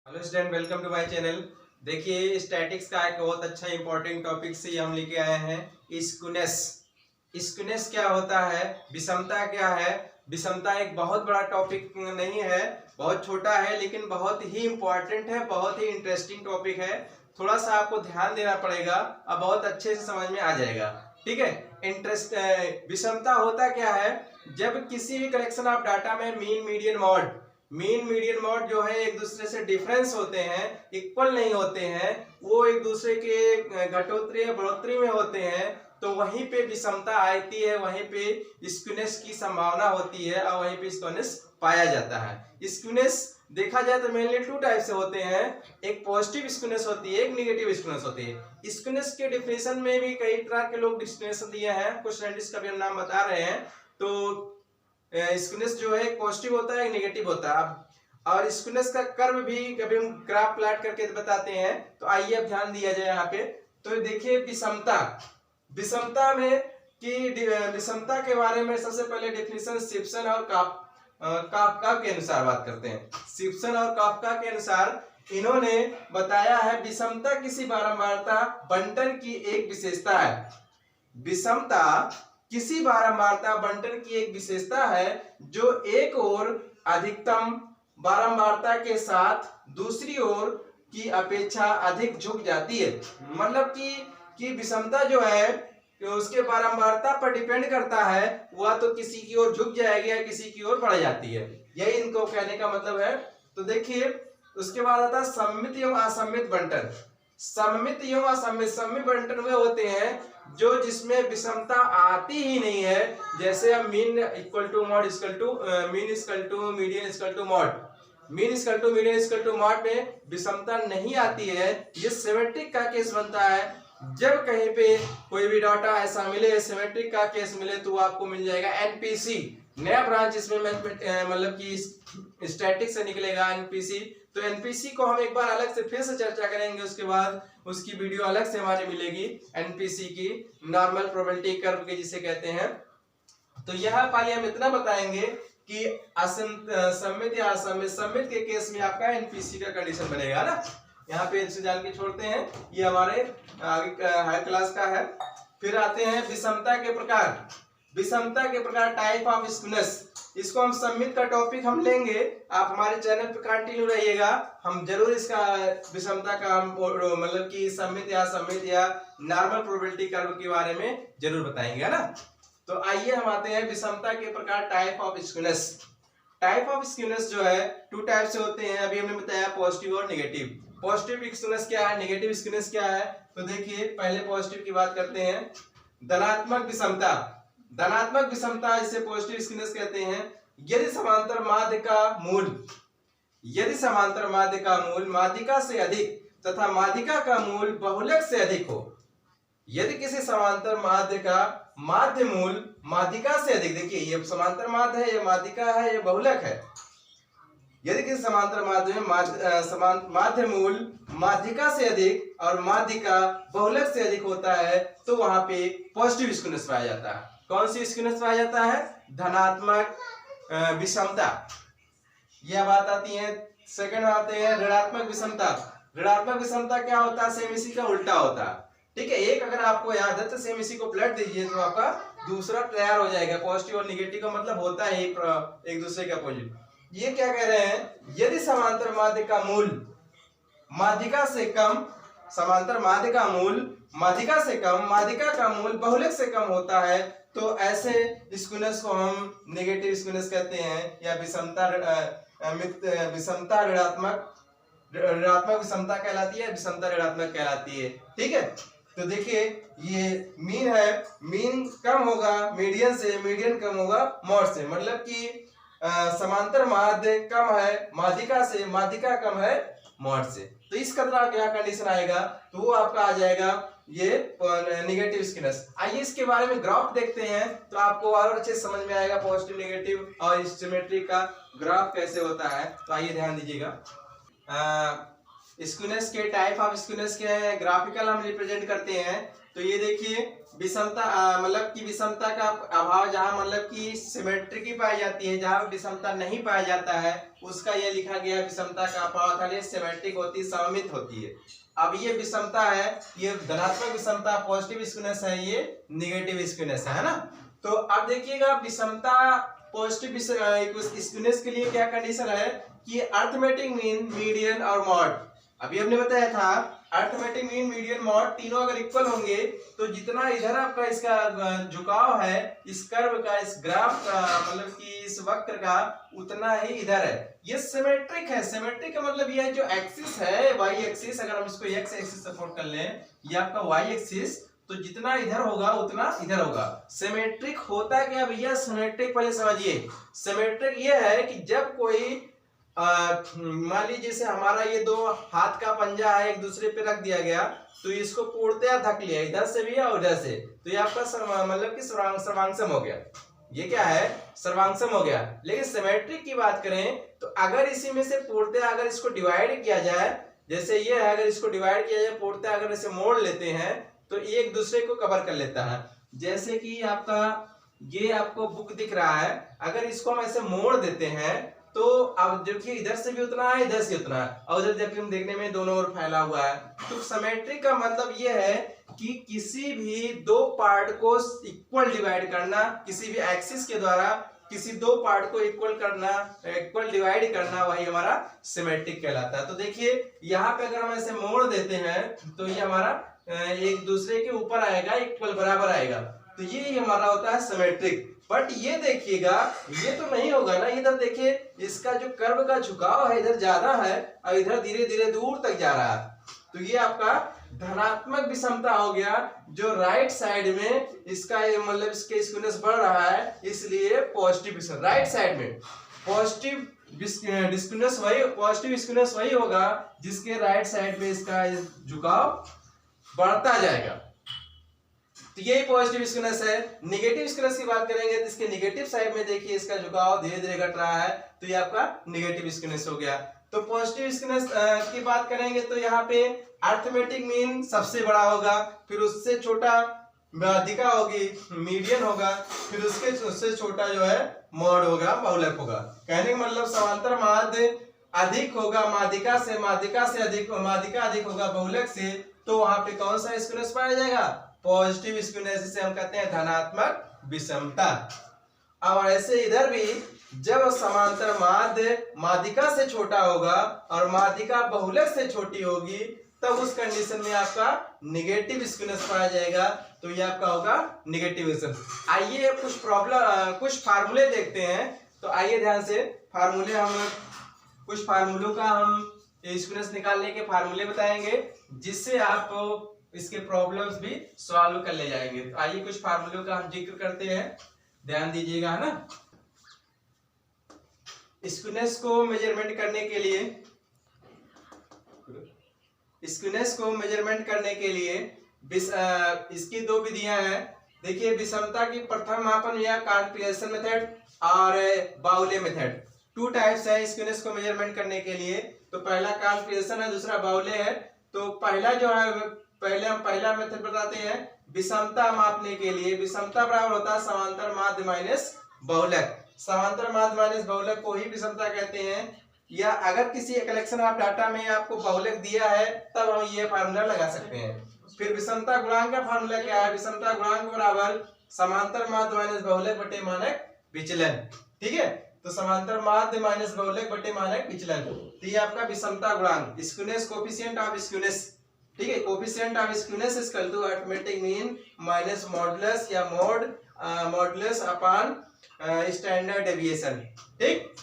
Hello student, welcome to my channel. देखिए, statics का एक बहुत अच्छा इंपॉर्टेंट टॉपिक से हम लेके आए हैं स्क्यूनेस। स्क्यूनेस क्या होता है, विषमता क्या है। विषमता एक बहुत बड़ा टॉपिक नहीं है, बहुत छोटा है, लेकिन बहुत ही इंपॉर्टेंट है, बहुत ही इंटरेस्टिंग टॉपिक है। थोड़ा सा आपको ध्यान देना पड़ेगा, अब बहुत अच्छे से समझ में आ जाएगा। ठीक है। विषमता होता क्या है, जब किसी भी कलेक्शन ऑफ डाटा में मीन मीडियन मोड जो है एक दूसरे से डिफरेंस होते हैं, इक्वल नहीं होते हैं, वो एक दूसरे के घटोत्तरी या बढ़ोतरी में होते हैं, तो वहीं पे विषमता आती है, वहीं पे स्क्यूनेस की संभावना होती है और वहीं पे स्क्यूनेस पाया जाता है। स्क्यूनेस देखा जाए तो मेनली टू टाइप से होते हैं, एक पॉजिटिव स्क्यूनेस होती है, एक नेगेटिव स्क्यूनेस होती है। स्क्यूनेस के डिफिनेशन में भी कई तरह के लोग डिफिनेशन दिए हैं, कुछ साइंटिस्ट का भी हम नाम बता रहे हैं। तो स्क्यूनेस जो है पॉजिटिव होता है, नेगेटिव होता है। और स्क्यूनेस का कर्व भी कभी हम ग्राफ प्लॉट करके बताते हैं, तो आइए अब ध्यान दिया जाए यहाँ पे। तो देखिए, विषमता विषमता में कि विषमता के बारे में सबसे पहले डेफिनेशन सिम्पसन और काफ्का के अनुसार बात करते हैं। सिम्पसन और काफ्का के अनुसार इन्होंने बताया है, विषमता किसी बारंबारता बंटन की एक विशेषता है। विषमता किसी बारंबारता बंटन की एक विशेषता है जो एक ओर अधिकतम बारंबारता के साथ दूसरी ओर की अपेक्षा अधिक झुक जाती है। मतलब कि विषमता जो है उसके बारंबारता पर डिपेंड करता है, वह तो किसी की ओर झुक जाएगी या किसी की ओर बढ़ जाती है, यही इनको कहने का मतलब है। तो देखिए, उसके बाद आता है सममित एवं असममित बंटन। सममित एवं असममित, सममित बंटन वे होते हैं जो जिसमें विषमता आती ही नहीं है, जैसे अब mean equal to mode equal to mean equal to median equal to mode, mean equal to median equal to mode में विषमता नहीं आती है। ये सिमेट्रिक का केस बनता है। जब कहीं पे कोई भी डाटा ऐसा मिले, सिमेट्रिक का केस मिले, तो आपको मिल जाएगा एनपीसी, नया ब्रांच इसमें मतलब कि स्टैटिक से निकलेगा एनपीसी। तो एनपीसी को हम एक बार अलग से फिर से चर्चा करेंगे, उसके बाद उसकी वीडियो अलग से हमारी मिलेगी, एनपीसी की, नॉर्मल प्रोबेबिलिटी कर्व के जिसे कहते हैं। तो यहाँ पाली हम इतना बताएंगे कि सममित या असममित, सममित के केस में आपका एनपीसी का कंडीशन बनेगा ना। यहाँ पे इसे जान के छोड़ते हैं, ये हमारे आगे हायर क्लास का है। फिर आते हैं विषमता के प्रकार। विषमता के प्रकार, टाइप ऑफ स्क्यूनेस, इसको हम सममित का टॉपिक हम लेंगे, आप हमारे चैनल पर कंटिन्यू रहिएगा। हम जरूर इसका विषमता का मतलब कि सममित या असममित या नॉर्मल प्रोबेबिलिटी कर्व के बारे में जरूर बताएंगे, है ना। तो आइए हम आते हैं विषमता के प्रकार, type of skewness. Type of skewness जो है टू टाइप से होते हैं, अभी हमने बताया पॉजिटिव और नेगेटिव। पॉजिटिव स्क्यूनेस क्या है, नेगेटिव स्क्यूनेस क्या है। तो देखिए, पहले पॉजिटिव की बात करते हैं। धनात्मक विषमता, धनात्मक विषमता जिसे पॉजिटिव स्क्यूनेस कहते हैं, यदि समांतर माध्य का मूल माध्यिका से अधिक तथा माध्यिका का मूल बहुलक से अधिक हो। यदि किसी समांतर माध्य का माध्य मूल माध्यिका से अधिक, देखिए ये समांतर माध्य है, ये माध्यिका है, ये बहुलक है। यदि किसी समांतर माध्य में माध्य मूल माध्यिका से अधिक और माध्यिका बहुलक से अधिक होता है, तो वहां पे पॉजिटिव स्क्यूनेस पाया जाता है। कौन सी स्क्यूनेस पाया जाता है, धनात्मक विषमता, यह बात आती है। सेकंड आते हैं ऋणात्मक विषमता। ऋणात्मक विषमता क्या होता है, सेम इसी का उल्टा होता है। ठीक है, एक अगर आपको याद है तो सेम इसी को पलट दीजिए तो आपका दूसरा तैयार हो जाएगा। पॉजिटिव और नेगेटिव का मतलब होता है एक दूसरे का अपोजिट। ये क्या कह रहे हैं, यदि समांतर माध्य का मूल माध्यिका से कम, समांतर माध्य का मूल माध्यिका से कम, माध्यिका का मूल बहुलक से कम होता है, तो ऐसे स्क्यूनेस को हम नेगेटिव स्क्यूनेस कहते हैं, या विषमता ऋणात्मक विषमता कहलाती है, विषमता ऋणात्मक कहलाती है। ठीक है। तो देखिए, ये मीन है, मीन कम होगा मीडियन से, मीडियन कम होगा मॉड से, मतलब कि समांतर माध्य कम है माध्यिका से, माध्यिका कम है मॉड से। तो इस तरह क्या कंडीशन आएगा, तो वो आपका आ जाएगा ये नेगेटिव स्क्यूनेस। आइए इसके बारे में ग्राफ देखते हैं, तो आपको और अच्छे समझ में आएगा पॉजिटिव नेगेटिव और सिमेट्रिक का ग्राफ कैसे होता है। तो आइए ध्यान दीजिएगा। स्क्यूनेस के टाइप ऑफ स्क्यूनेस के ग्राफिकल हम रिप्रेजेंट करते हैं। तो ये देखिए विषमता मतलब कि विषमता का अभाव जहां मतलब कि सिमेट्रिक ही पाई जाती है, जहां विषमता नहीं पाया जाता है उसका ये लिखा गया है विषमता का अभाव था, ये सिमेट्रिक होती है, सममित होती है। अब ये विषमता है, ये धनात्मक विषमता पॉजिटिव स्क्यूनेस है, ये निगेटिव स्क्यूनेस है ना। तो अब देखिएगा विषमता पॉजिटिव स्क्यूनेस के लिए क्या कंडीशन है कि अर्थमेटिक मीन, मीडियन और मॉड। अभी हमने बताया था अर्थमेटिक मीन, मीडियन, मॉड तीनों अगर इक्वल होंगे तो जितना इधर आपका इसका झुकाव है इस कर्व का, इस ग्राफ का मतलब कि इस वक्र का उतना ही इधर है। ये सिमेट्रिक है। सिमेट्रिक का मतलब ये जो एक्सिस है वाई एक्सिस, अगर हम इसको एक्स एक्सिस सपोर्ट कर लें, ये आपका वाई एक्सिस, तो जितना इधर होगा उतना इधर होगा। सिमेट्रिक होता क्या भैया? सिमेट्रिक पहले समझिए। सिमेट्रिक ये है कि जब कोई मान लीजिए जैसे हमारा ये दो हाथ का पंजा है एक दूसरे पे रख दिया गया, तो इसको पूर्णतया धक लिया इधर से भी और उधर से, तो ये आपका मतलब कि सर्वांगसम हो गया। ये क्या है? सर्वांगसम हो गया। लेकिन सिमेट्रिक की बात करें तो अगर इसी में से पूर्णतया अगर इसको डिवाइड किया जाए, जैसे ये है, अगर इसको डिवाइड किया जाए पूर्णतया अगर इसे मोड़ लेते हैं तो एक दूसरे को कवर कर लेता है। जैसे कि आपका ये आपको बुक दिख रहा है, अगर इसको हम ऐसे मोड़ देते हैं तो अब देखिए इधर से भी उतना है, इधर से उतना है, और उधर जबकि हम देखने में दोनों ओर फैला हुआ है। तो सिमेट्रिक का मतलब ये है कि किसी भी दो पार्ट को इक्वल डिवाइड करना, किसी भी एक्सिस के द्वारा किसी दो पार्ट को इक्वल करना, इक्वल डिवाइड करना, वही हमारा सिमेट्रिक कहलाता है। तो देखिए यहाँ पे अगर हम ऐसे मोड़ देते हैं तो ये हमारा एक दूसरे के ऊपर आएगा, इक्वल बराबर आएगा, तो ये हमारा होता है सिमेट्रिक। बट ये देखिएगा ये तो नहीं होगा ना, इधर देखिए इसका जो कर्व का झुकाव है इधर ज्यादा है और इधर धीरे धीरे दूर तक जा रहा है, तो ये आपका धनात्मक विषमता हो गया। जो राइट साइड में इसका मतलब इसके स्क्यूनेस बढ़ रहा है, इसलिए पॉजिटिव राइट साइड में पॉजिटिव पॉजिटिव स्क्यूनेस वही होगा जिसके राइट साइड में इसका झुकाव बढ़ता जाएगा, तो यही पॉजिटिव स्क्यूनेस है। नेगेटिव स्क्यूनेस की बात करेंगे तो इसके नेगेटिव साइड में देखिए इसका झुकाव धीरे धीरे घट रहा है, तो ये आपका नेगेटिव स्क्यूनेस हो गया। तो पॉजिटिव स्क्यूनेस की बात करेंगे तो यहाँ पे अर्थमेटिक मीन सबसे बड़ा होगा, फिर उससे छोटा माध्यिका होगी, मीडियन होगा, फिर उससे छोटा जो है मॉड होगा, बहुलक होगा। कहने का मतलब समांतर माध्य अधिक होगा माध्यिका से अधिक, माध्यिका अधिक होगा बहुलक से, तो वहां पे कौन सा स्क्यूनेस पाया जाएगा? पॉजिटिव स्क्यूनेस, जिसे हम कहते हैं धनात्मक विषमता। अब ऐसे इधर भी जब समांतर माध्य माध्यिका से छोटा होगा और माध्यिका बहुलक से छोटी होगी, तब उस कंडीशन में आपका नेगेटिव स्क्यूनेस पाया जाएगा, तो ये आपका होगा नेगेटिव स्क्यूनेस। आइए कुछ फार्मूले देखते हैं। तो आइए ध्यान से फार्मूले, हम कुछ फार्मूलों का हम स्क्यूनेस निकालने के फार्मूले बताएंगे, जिससे आप इसके प्रॉब्लम्स भी सॉल्व कर ले जाएंगे। तो आइए कुछ फार्मूलों का हम जिक्र करते हैं, ध्यान दीजिएगा, है ना। स्क्यूनेस को मेजरमेंट करने के लिए, स्क्यूनेस को मेजरमेंट करने के लिए इसकी दो विधियां हैं। देखिए विषमता की प्रथम मापन या कॉन्फ़िगरेशन मेथड और बाउले मेथड, टू टाइप्स है स्क्यूनेस को मेजरमेंट करने के लिए। तो पहला कॉन्फ़िगरेशन है, दूसरा बाउले है। तो पहला जो है, पहले हम पहला मेथड बताते हैं विषमता मापने के लिए। विषमता बराबर होता है समांतर माध्य माइनस बहुलक। समांतर माध्य माइनस बहुलक को ही विषमता कहते हैं। या अगर किसी कलेक्शन ऑफ डाटा में आपको बहुलक दिया है तब हम ये फार्मूला लगा सकते हैं। फिर विषमता गुणांक का फार्मूला क्या है? विषमता गुणांक बराबर समांतर माध्य माइनस बहुलक बटे मानक विचलन। ठीक है, तो समांतर माध्य माइनस बहुलक बटे मानक विचलन, तो ये आपका विषमता गुणांक, स्क्यूनेस कोएफिशिएंट ऑफ स्क्यूनेस। ठीक है, coefficient of skewness is equal to arithmetic mean minus modulus या मॉडुलस अपॉन स्टैंडर्ड डेविएशन। ठीक,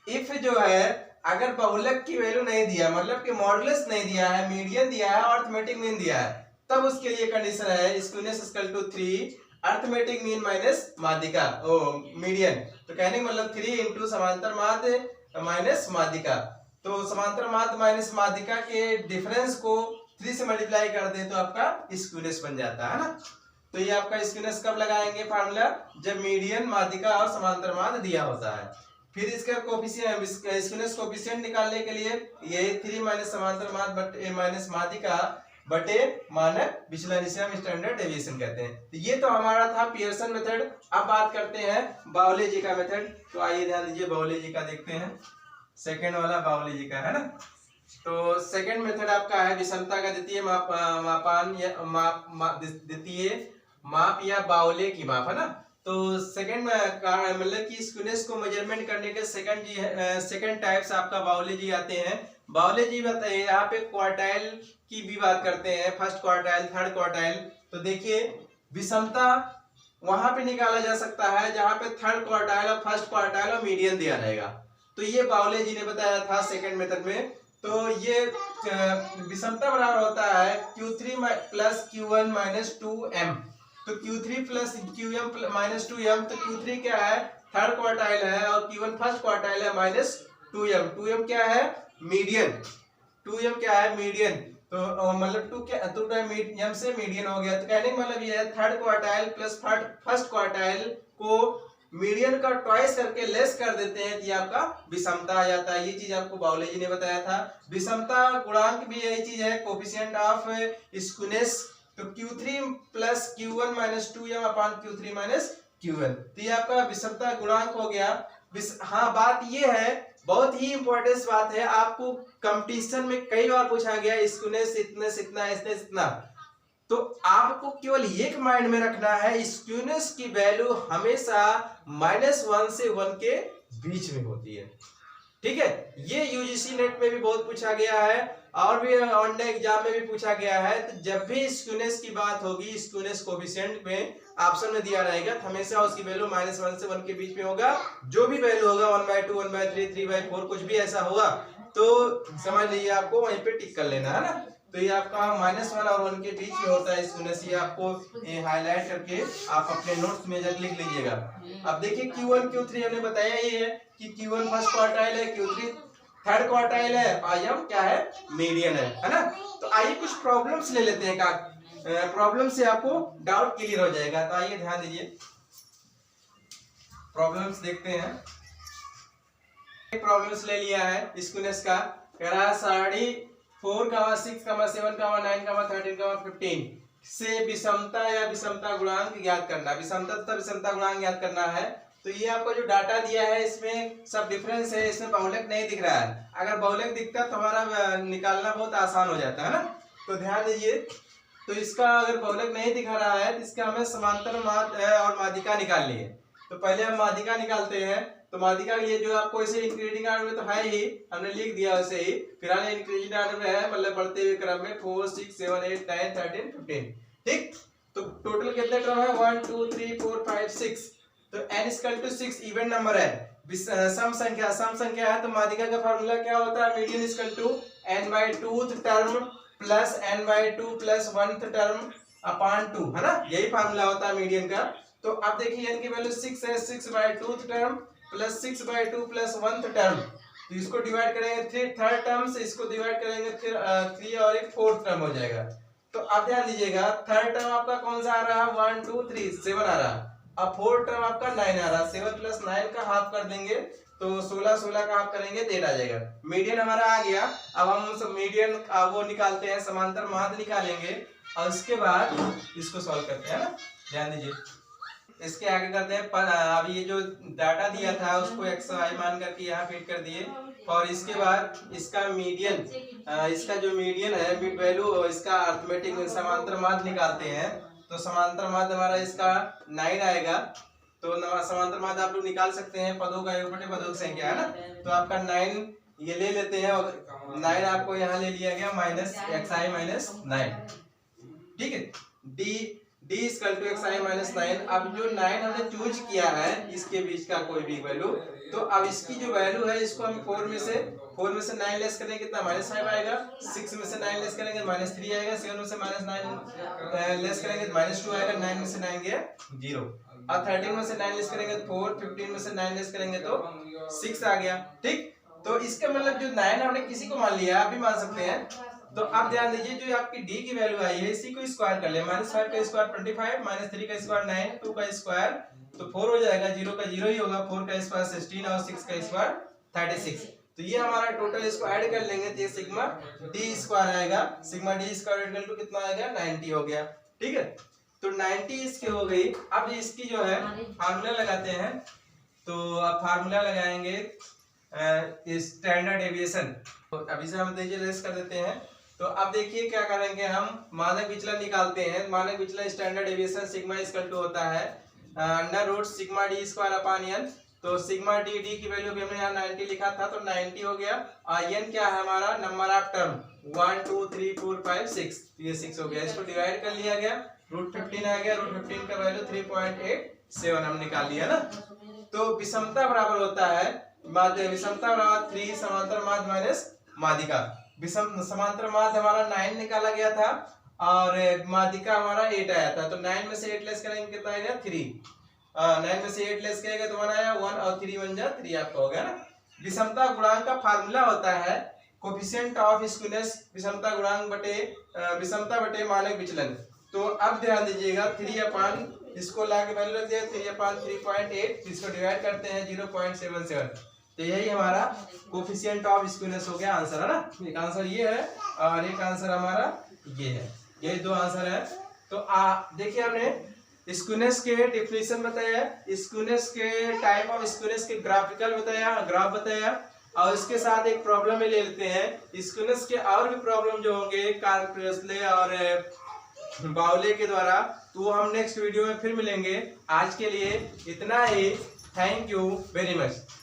इफ जो है अगर बहुलक की वैल्यू नहीं दिया, मतलब कि मॉडुलस नहीं दिया है, मीडियन दिया है और अरिथमेटिक मीन दिया है, तब उसके लिए कंडीशन है skewness is equal to 3 arithmetic mean minus माध्यिका मीडियन। तो कहने का मतलब 3 इंटू समांतर माध्य माइनस माध्यिका। तो समांतर माध्य माइनस माध्यिका के डिफरेंस को 3 से मल्टीप्लाई कर दे तो आपका स्क्यूनेस बन जाता है ना। तो ये आपका स्क्यूनेस कब लगाएंगे फार्मूला? जब मीडियन माध्यिका और समांतर माध्य दिया होता है। फिर इसका कोफिशिएंट, स्क्यूनेस कोफिशिएंट निकालने के लिए ये 3 माइनस समांतर माध्य बटे माइनस माध्यिका बटे मानक विचलन, इसे हम स्टैंडर्ड डेविएशन कहते हैं। तो ये तो हमारा था पियर्सन मेथड। अब बात करते हैं बाउले जी का मेथड। तो आइए ध्यान दीजिए, बाउले जी का देखते हैं, सेकंड वाला बाउले जी का है ना। तो सेकंड मेथड आपका है विषमता का द्वितीय मापान या द्वितीय माप या बाउले की माप, है ना। तो सेकंड मतलब कि स्क्यूनेस को मेजरमेंट करने के सेकंड टाइप्स आपका बाउले जी आते हैं। बाउले जी बताइए, यहाँ पे क्वार्टाइल की भी बात करते हैं, फर्स्ट क्वार्टाइल, थर्ड क्वार्टाइल। तो देखिए विषमता वहां पे निकाला जा सकता है जहां पे थर्ड क्वार्टाइल और फर्स्ट क्वार्टाइल और मीडियन दिया रहेगा। तो ये बाउले जी ने बताया था सेकंड मेथड में। तो ये विषमता बराबर होता है Q3 plus Q1 minus 2m। तो Q3 plus QM minus 2m। तो Q3 क्या है, थर्ड क्वार्टाइल है, और Q1 फर्स्ट क्वार्टाइल है, माइनस 2m। 2m क्या है, मीडियन। 2m क्या है, मीडियन। तो मतलब 2 क्या, 2 m से मीडियन हो गया। तो कहने का मतलब ये है third quartile plus first quartile को मीडियन का ट्वाइस करके लेस कर देते हैं, ये आपका विषमता आ जाता है। ये चीज आपको बाउले जी ने बताया था। विषमता गुणांक भी यही चीज है, कोफिशिएंट ऑफ स्क्यूनेस। तो Q3 plus Q1 minus 2m अपान Q3 माइनस Q1। तो ये आपका विषमता गुणांक हो गया। हाँ, बात ये है, बहुत ही इंपॉर्टेंट बात है, आपको कंपटीशन में कई बार पूछा गया स्क्यूनेस इतना इतना इतना। तो आपको केवल एक माइंड में रखना है, स्क्यूनेस की वैल्यू हमेशा -1 से 1 के बीच में होती है। ठीक है, ये यूजीसी नेट में भी बहुत पूछा गया है और भी वनडे एग्जाम में भी पूछा गया है। तो जब भी स्क्यूनेस की बात होगी, स्क्यूनेस कोफिशिएंट में ऑप्शन में दिया रहेगा, तो हमेशा उसकी वैल्यू -1 से 1 के बीच में होगा। जो भी वैल्यू होगा 1/2, 1/3, 3/4 कुछ भी ऐसा होगा तो समझ लीजिए आपको वहीं पे टिक कर लेना, है ना। तो ये आपका -1 और 1 के बीच में होता है स्क्यूनेस। ये आपको हाईलाइट करके आप अपने नोट्स में जब लिख लीजिएगा। अब देखिए Q1 Q3 हमने बताया ये है कि Q1 फर्स्ट क्वार्टाइल है, Q3 थर्ड क्वार्टाइल है, IM क्या है, मीडियन है ना। तो आइए कुछ प्रॉब्लम्स ले लेते हैं, का प्रॉब्लम से आपको डाउट क्लियर हो जाएगा। तो आइए ध्यान दीजिए, प्रॉब्लम्स देखते हैं। प्रॉब्लम्स ले लिया है स्क्यूनेस का, कह रहा है 4, 6, 7, 9, 13, 15 से विषमता या विषमता गुणांक ज्ञात करना। विषमता तथा विषमता गुणांक ज्ञात करना है। तो ये आपको जो डाटा दिया है इसमें सब डिफरेंस है, इसमें बहुलक नहीं दिख रहा है। अगर बहुलक दिखता तो हमारा निकालना बहुत आसान हो जाता है ना। तो ध्यान दीजिए, तो इसका अगर बहुलक नहीं दिखा रहा है तो इसका हमें समांतर माध्य और माध्यिका निकालनी है। तो पहले हम माध्यिका निकालते हैं। तो माध्यिका के लिए जो आपको इसे इंक्रीजिंग ऑर्डर में तो है ही, हमने लिख दिया वैसे ही, फिर आने इंक्रीजिंग ऑर्डर में है, मतलब बढ़ते हुए क्रम में 4, 6, 7, 8, 9, 13, 15। ठीक, तो टोटल कितने क्रम है, 1, 2, 3, 4, 5, 6। तो n = 6 इवन नंबर है, सम संख्या है। तो माध्यिका का फार्मूला क्या होता है, median = n/2th term plus n/2 plus 1th term upon 2, है ना। यही फार्मूला होता है मीडियन का। तो अब देखिए n की वैल्यू 6 है, 6/2th term plus 6/2 plus 1th term. तो इसको डिवाइड करेंगे 3 थर्ड टर्म से, इसको डिवाइड करेंगे फिर 3 और एक 4th टर्म हो जाएगा। तो अब ध्यान दीजिएगा, थर्ड टर्म आपका कौन सा आ रहा है, 1, 2, 3, 7 आ रहा है। अब 4th टर्म आपका 9 आ रहा है। 7 + 9 का हाफ कर देंगे तो 16 का हाफ करेंगे तो 8 आ जाएगा। मीडियन हमारा आ गया। अब हम उस मीडियन वो निकालते हैं, समांतर माध्य निकालेंगे और उसके बाद इसको सॉल्व करते हैं ना। ध्यान दीजिए, इसके आगे करते हैं अब ये जो डाटा दिया था उसको xy मान करके यहाँ फिट कर दिए, और इसके बाद इसका मीडियन, इसका जो मीडियन है मिड वैल्यू, इसका अरिथमेटिक समांतर माध्य निकालते हैं। तो समांतर माध्य हमारा इसका 9 आएगा। तो समांतर माध्य आप लोग निकाल सकते हैं, पदों का योग बटे पदों की संख्या, है ना। तो आपका 9 ये ले लेते हैं और 9 आपको यहाँ ले लिया गया -xi - 9। ठीक है, d = xi - 9। अब जो 9 हमने चूज किया है इसके बीच का कोई भी वैल्यू, तो अब इसकी जो वैल्यू है इसको हम 4 में से 9 लेस करेंगे कितना, -5 आएगा। 6 में से 9 लेस करेंगे -3 आएगा। 7 में से -9 लेस करेंगे -2 आएगा। 9 में से 9 गया 0। अब 13 में से 9 लेस करेंगे तो 4, 15 में से 9 लेस करेंगे तो 6 आ गया। ठीक, तो इसका मतलब जो 9 हमने किसी को मान लिया, आप भी मान सकते हैं। तो आप ध्यान दीजिए, जो आपकी d की वैल्यू आई है इसी को स्क्वायर कर ले। -5 का स्क्वायर 25, -3 का स्क्वायर 9, 2 का स्क्वायर तो 4 हो जाएगा, 0 का 0 ही होगा, 4 का स्क्वायर 16 और 6 का स्क्वायर 36। तो ये हमारा टोटल, इसको ऐड कर लेंगे तो ये सिग्मा डी स्क्वायर आएगा। Sigma D square equal to कितना आएगा, 90 हो गया। ठीक है, तो 90 इसकी हो गई। अब इसकी जो है फार्मूला लगाते हैं। तो अब फार्मूला लगाएंगे स्टैंडर्ड डेविएशन। तो अभी से हम देखिए रेस कर देते हैं। तो अब देखिए क्या करेंगे, हम मानक विचलन निकालते हैं। मानक विचलन standard deviation sigma equal to होता है under root sigma D square upon N. तो सिग्मा डी की वैल्यू भी हमने यहाँ 90 लिखा था, तो 90 हो गया। और एन क्या है हमारा, नंबर ऑफ टर्म 1 2 3 4 5 6, ये 6 हो गया। इसको डिवाइड कर लिया गया, रूट 15 आ गया। रूट 15 का वैल्यू 3.87 हम निकाल लिया ना। तो विषमता बराबर होता है विषमता बराबर 3 समांतर माध्य माइनस माध्यिका। समांतर माध्य हमारा 9 निकाला गया था और माध्यिका हमारा 8 आया था। तो 9 में से 8 लेस करेंगे कितना आएगा, 3। 9 में से 8 लेस करेंगे तो 1 आया, 1 और 3 बन जा 3 आपका हो गया ना। विषमता गुणांक का फार्मूला होता है कोफिशिएंट ऑफ स्क्यूनेस, विषमता गुणांक बटे विषमता बटे मानक विचलन। तो अब ध्यान दीजिएगा 3 अपान, इसको लाके वैल्यू रख दिया 3 अपान 3.8, इसको डिवाइड करते हैं 0.77। तो यही हमारा कोफिशिएंट ऑफ स्क्यूनेस हो गया आंसर, है ना। एक आंसर ये है और एक आंसर हमारा ये है, यही दो आंसर है। तो देखिए हमने स्क्यूनेस के डिफिनेशन बताया, स्क्यूनेस के टाइप ऑफ स्क्यूनेस के ग्राफिकल बताया, ग्राफ बताया, और इसके साथ एक प्रॉब्लम में ले लेते हैं। स्क्यूनेस के और भी प्रॉब्लम जो होंगे कार्ल और बाउले के द्वारा, तो वो हम नेक्स्ट वीडियो में फिर मिलेंगे। आज के लिए इतना ही। Thank you very much.